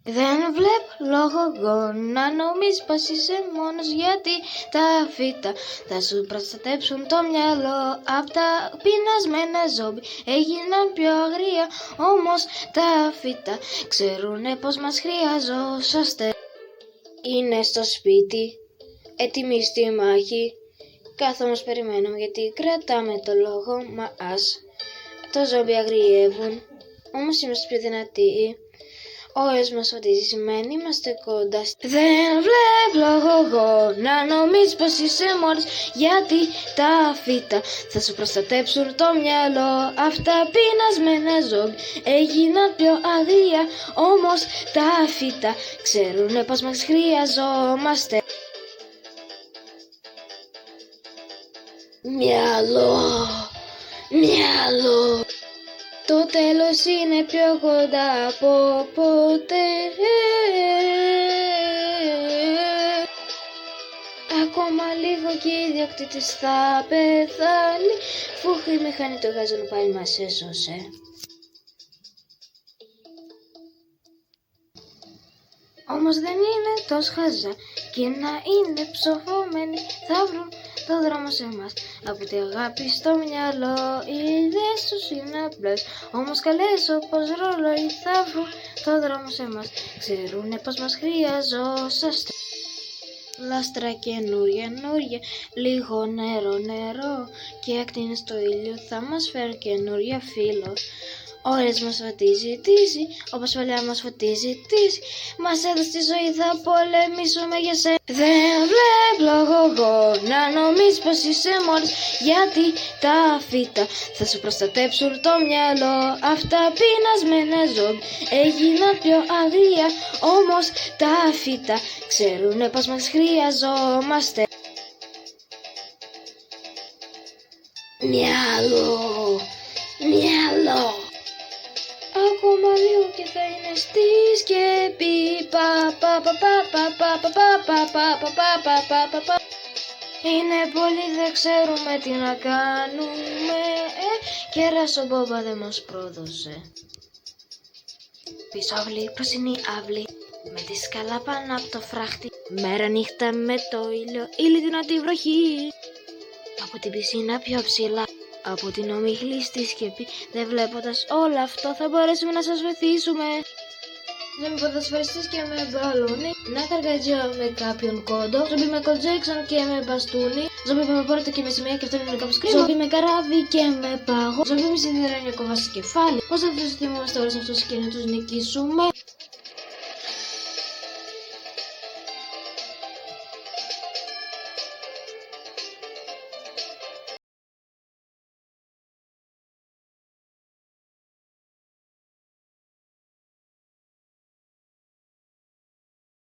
Δεν βλέπω λόγο εγώ να νομίζεις πως είσαι μόνος, γιατί τα φύτα θα σου προστατέψουν το μυαλό. Απ' τα πεινασμένα ζόμπι έγιναν πιο αγρία, όμως τα φύτα ξέρουνε πως μας χρειαζόσαστε. Είναι στο σπίτι, έτοιμοι στη μάχη, κάθομος περιμένουμε γιατί κρατάμε το λόγο μας. Το ζόμπι αγριεύουν, όμως είμαστε πιο δυνατοί. Ώρες μας φωτίζει σημαίνει είμαστε κοντά. Δεν βλέπω λόγο εγώ να νομίζεις πως είσαι μόνος, γιατί τα φύτα θα σου προστατέψουν το μυαλό. Αυτά πεινασμένα ζόμπι έγιναν πιο αγρία, όμως τα φύτα ξέρουνε πως μας χρειαζόμαστε. Μυαλό, μυαλό. Το τέλος είναι πιο κοντά από ποτέ. Ακόμα λίγο και η ιδιοκτήτης θα πεθάνει. Φούχ, η μηχανή του γάζων πάλι μας έσωσε. Όμως δεν είναι τόσο χαζά, και να είναι ψοφωμένοι θα βρουν το δρόμο σε εμάς. Από τη αγάπη στο μυαλό οι ιδέες τους είναι απλές, όμως καλές όπως ρολόι θα βρουν το δρόμο σε εμάς. Ξέρουνε πως μας χρειαζόσαστε. Λάστρα καινούρια, λίγο νερό και ακτίνες στο ήλιο θα μας φέρουν καινούρια φύλλο. Ώρες μας φωτίζει τύση, όπως παλιά μας φωτίζει τύση. Μας έδωσε τη ζωή, θα πολεμήσουμε για σένα. Δεν βλέπω λόγο εγώ να νομίζεις πως είσαι μόνος, γιατί τα φύτα θα σου προστατέψουν το μυαλό. Αυτά πεινασμένα ζόμπι έγιναν πιο αγρία, όμως τα φύτα ξέρουνε πως μας χρειαζόμαστε. Μυαλό, μυαλό. Ακόμα λίγο και θα είναι στη σκεπή. Είναι πολύ, δεν ξέρουμε τι να κάνουμε. Κέρας ο Μπόμπα δεν μας πρόδωσε. Πίσω αυλή, πράσινη αυλή, με τη σκάλα πάνω απ' το φράχτη. Μέρα νύχτα με το ήλιο, ήλιο δυνατή βροχή. Από την πισίνα πιο ψηλά, από την ομίχλη στη σκεπή, δεν βλέποντας όλο αυτό θα μπορέσουμε να σας βοηθήσουμε. Δεν με ποδοσφαιριστής και με μπαλούνι, να καργατζιώ με κάποιον κόντο, ζόμπι με κολτζέξον και με μπαστούνι, ζόμπι με πόρτα και με σημαία και αυτό είναι κάπως κρύο, ζόμπι με καράβι και με πάγο, ζόμπι με σιδερένιο κοβά στο κεφάλι. Πώς θα τους θυμόμαστε όλους αυτούς και να τους νικήσουμε?